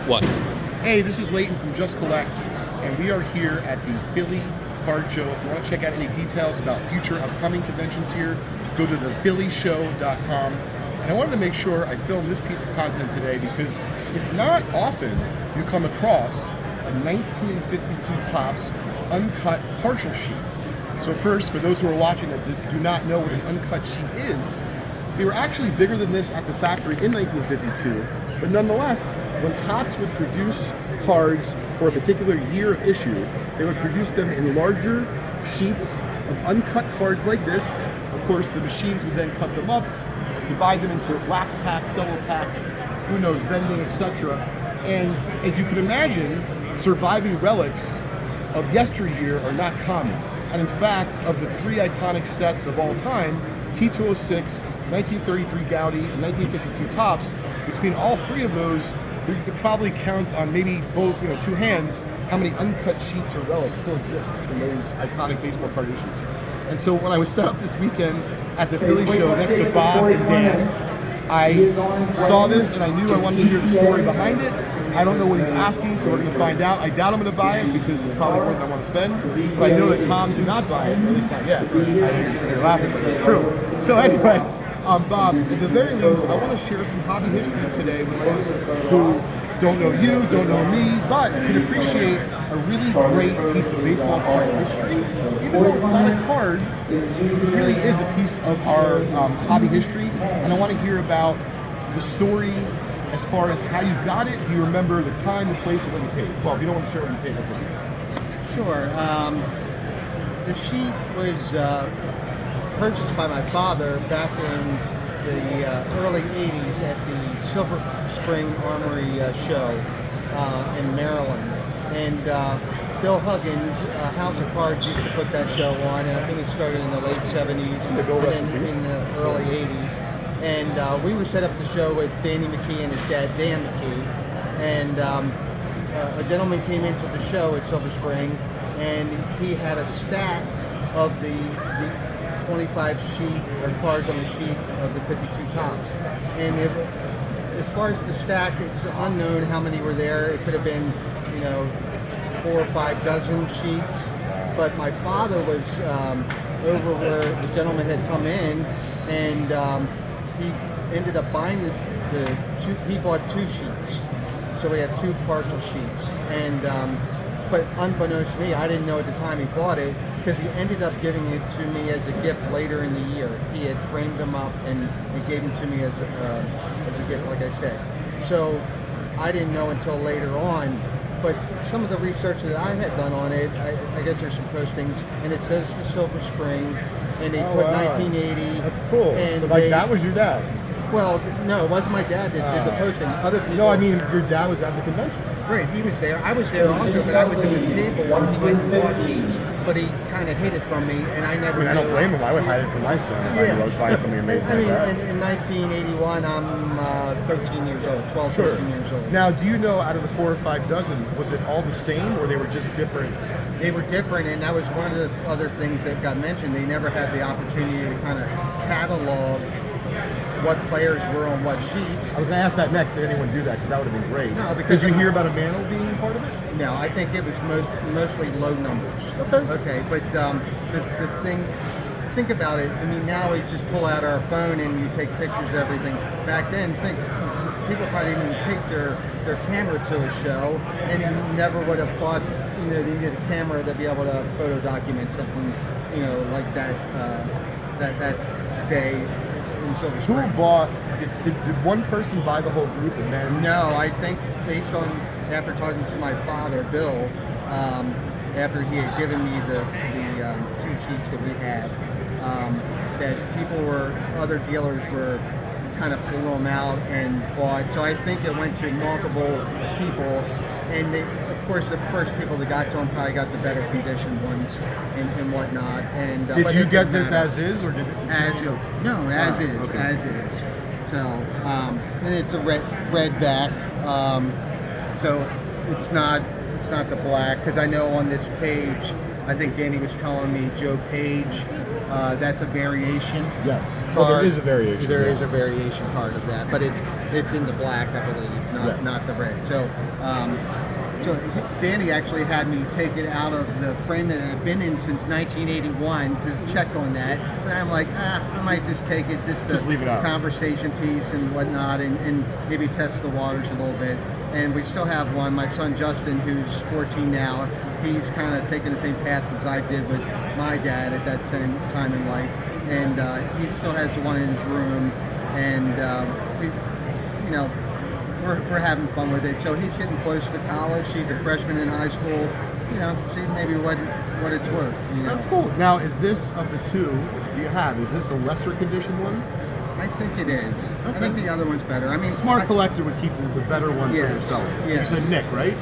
What? Hey, this is Leighton from Just Collect, and we are here at the Philly Card Show. If you want to check out any details about future upcoming conventions here, go to thephillyshow.com. And I wanted to make sure I filmed this piece of content today because it's not often you come across a 1952 Topps uncut partial sheet. So first, for those who are watching that do not know what an uncut sheet is, they were actually bigger than this at the factory in 1952, but nonetheless, when Topps would produce cards for a particular year of issue, they would produce them in larger sheets of uncut cards like this. Of course, the machines would then cut them up, divide them into wax packs, cello packs, who knows, vending, etc. And as you can imagine, surviving relics of yesteryear are not common. And in fact, of the three iconic sets of all time, T206, 1933 Gaudi, and 1952 Topps, between all three of those, you could probably count on maybe both, two hands, how many uncut sheets or relics still exist from those iconic baseball card issues. And so when I was set up this weekend at the Philly show next to Bob and Dan, I saw this and I knew I wanted to hear the story behind it. I don't know what he's asking, so we're going to find out. I doubt I'm going to buy it because it's probably more than I want to spend. But I know that Tom did not buy it, or at least not yet. I think you're laughing, but it's true. So anyway, Bob, at the very least, I want to share some hobby history today with folks who don't know you, don't know me, but can appreciate a really great piece of baseball card history. Even though it's not a card, it really is a piece of our hobby history. And I want to hear about the story as far as how you got it. Do you remember the time, the place, and when you paid? Well, if you don't want to share when you paid, that's okay. Sure. The sheet was purchased by my father back in the early 80s at the Silver Spring Armory show in Maryland. And Bill Huggins, House of Cards, used to put that show on, and I think it started in the late 70s and then in the early 80s. And we were set up the show with Danny McKee and his dad, Dan McKee. And a gentleman came into the show at Silver Spring, and he had a stack of the 25 sheet or cards on the sheet of the 52 Topps. And as far as the stack, it's unknown how many were there. It could have been, 4 or 5 dozen sheets. But my father was over where the gentleman had come in, and he ended up buying the two. He bought 2 sheets, so we had 2 partial sheets. And but unbeknownst to me, I didn't know at the time he bought it, because he ended up giving it to me as a gift later in the year. He had framed them up and he gave them to me as a gift, like I said. So I didn't know until later on. But some of the research that I had done on it, I guess there's some postings, and it says the Silver Spring, and they put 1980. That's cool. And so that was your dad? Well, no, it wasn't my dad that did the posting. Other people. No, I mean your dad was at the convention. Right, he was there. I was there also, but I was at the table watching these, but he kind of hid it from me, and I never. I don't blame him. I would hide it from my son if I was buying something amazing like that. In 1981, I'm 13 years old, 12, Sure. 13 years old. Now, do you know, out of the 4 or 5 dozen, was it all the same, or they were just different? They were different, and that was one of the other things that got mentioned. They never had the opportunity to kind of catalog what players were on what sheets. I was going to ask that next. Did anyone do that? Because that would have been great. No, because did you hear about a mantle being part of it? No, I think it was mostly low numbers. Okay, but the thing, think about it. I mean, now we just pull out our phone and you take pictures of everything. Back then, people probably didn't even take their camera to a show, and never would have thought they needed a camera to be able to photo document something like that that day. Who bought? Did one person buy the whole group and then? No, I think based on after talking to my father, Bill, after he had given me the 2 sheets that we had, that other dealers were kind of pulling them out and bought. So I think it went to multiple people. And of course, the first people that got to them probably got the better conditioned ones and whatnot. And did you get this as is, or did this as is? No, as is, okay. as is. So and it's a red back. So it's not the black, because I know on this page, I think Danny was telling me Joe Page. That's a variation. Yes. Well, there is a variation. There is a variation part of that, but It's in the black, I believe, not the red. So Danny actually had me take it out of the frame that it had been in since 1981 to check on that. And I'm like, I might just take it, just leave it out. Conversation piece and whatnot, and maybe test the waters a little bit. And we still have one. My son Justin, who's 14 now, he's kind of taking the same path as I did with my dad at that same time in life. And he still has the one in his room. And, we're having fun with it. So he's getting close to college. He's a freshman in high school. See maybe what it's worth. That's cool. Now, is this of the two you have? Is this the lesser conditioned one? I think it is. Okay. I think the other one's better. I mean, smart collector would keep the better one for himself. Yes. You said Nick, right?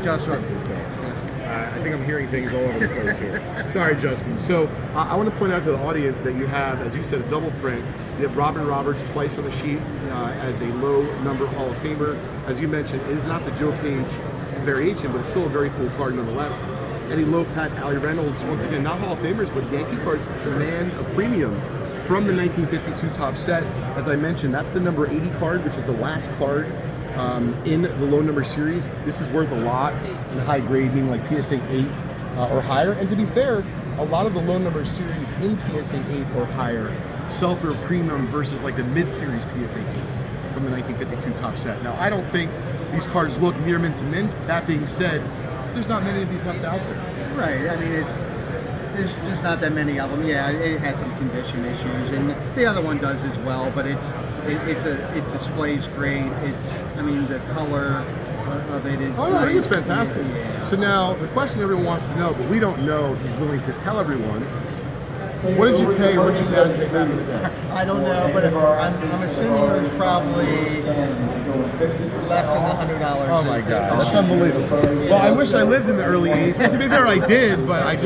Justin. I think I'm hearing things all over the place here. Sorry, Justin. So I want to point out to the audience that you have, as you said, a double print. You have Robin Roberts twice on the sheet as a low number Hall of Famer. As you mentioned, it is not the Joe Page variation, but it's still a very cool card nonetheless. Eddie Lopat, Ali Reynolds, once again, not Hall of Famers, but Yankee cards demand a premium from the 1952 top set. As I mentioned, that's the number 80 card, which is the last card in the low number series. This is worth a lot in high grade, meaning like PSA 8 or higher. And to be fair, a lot of the low number series in PSA 8 or higher sell for a premium versus like the mid-series PSA 8s from the 1952 top set. Now, I don't think these cards look near mint to mint. That being said, there's not many of these left out there. Right. I mean, there's just not that many of them. Yeah, it has some condition issues, and the other one does as well. But it displays great. The color of it is. Oh no, I think it's fantastic. Yeah. So now the question everyone wants to know, but we don't know if he's willing to tell everyone. What did you pay Richard Dad's back? I don't know, but I'm assuming it was probably less than $100. Oh my God, that's unbelievable. Well, I wish I lived in the early 80s. To be fair, I did, but I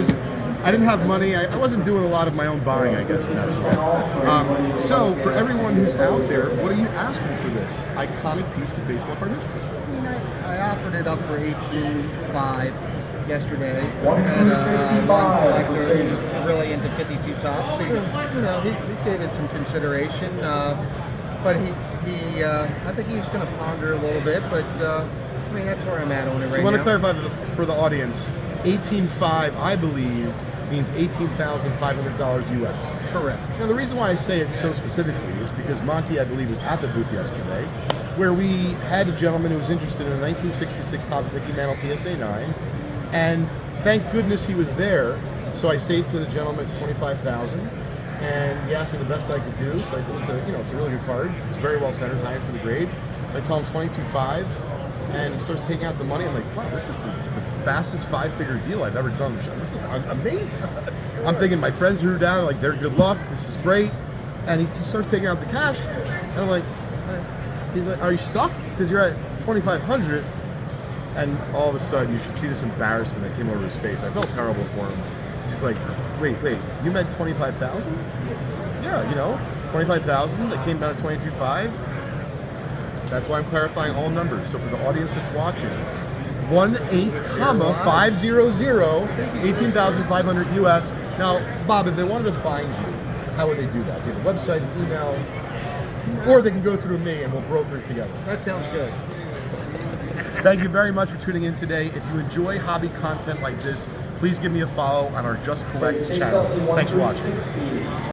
didn't have money. I wasn't doing a lot of my own buying, I guess. In that point. So for everyone who's out there, what are you asking for this iconic piece of baseball card history? I offered it up for $18,500 yesterday. And one collector who's really into 52 tops. So, he gave it some consideration. But he I think he's going to ponder a little bit. But that's where I'm at on it right now. I want to clarify for the audience. 18.5, I believe, means $18,500 US. Correct. Now, the reason why I say it so specifically is because Monty, I believe, was at the booth yesterday, where we had a gentleman who was interested in a 1966 Topps Mickey Mantle PSA 9, and thank goodness he was there. So I saved to the gentleman, it's $25,000, and he asked me the best I could do. So I told him it's a really good card. It's very well centered, high up to the grade. So I tell him $22,500. And he starts taking out the money. I'm like, wow, this is the fastest five-figure deal I've ever done. This is amazing. I'm thinking my friends who are down, like, they're good luck. This is great. And he starts taking out the cash. And I'm like, he's like, are you stuck? Because you're at $2,500. And all of a sudden, you should see this embarrassment that came over his face. I felt terrible for him. He's like, wait, you meant $25,000? Yeah, $25,000 that came down to $22,500. That's why I'm clarifying all numbers. So for the audience that's watching, 18,500, 18,500 US. Now, Bob, if they wanted to find you, how would they do that? Do you have a website, an email, or they can go through me and we'll broker it together. That sounds good. Thank you very much for tuning in today. If you enjoy hobby content like this, please give me a follow on our Just Collect channel. Thanks for watching.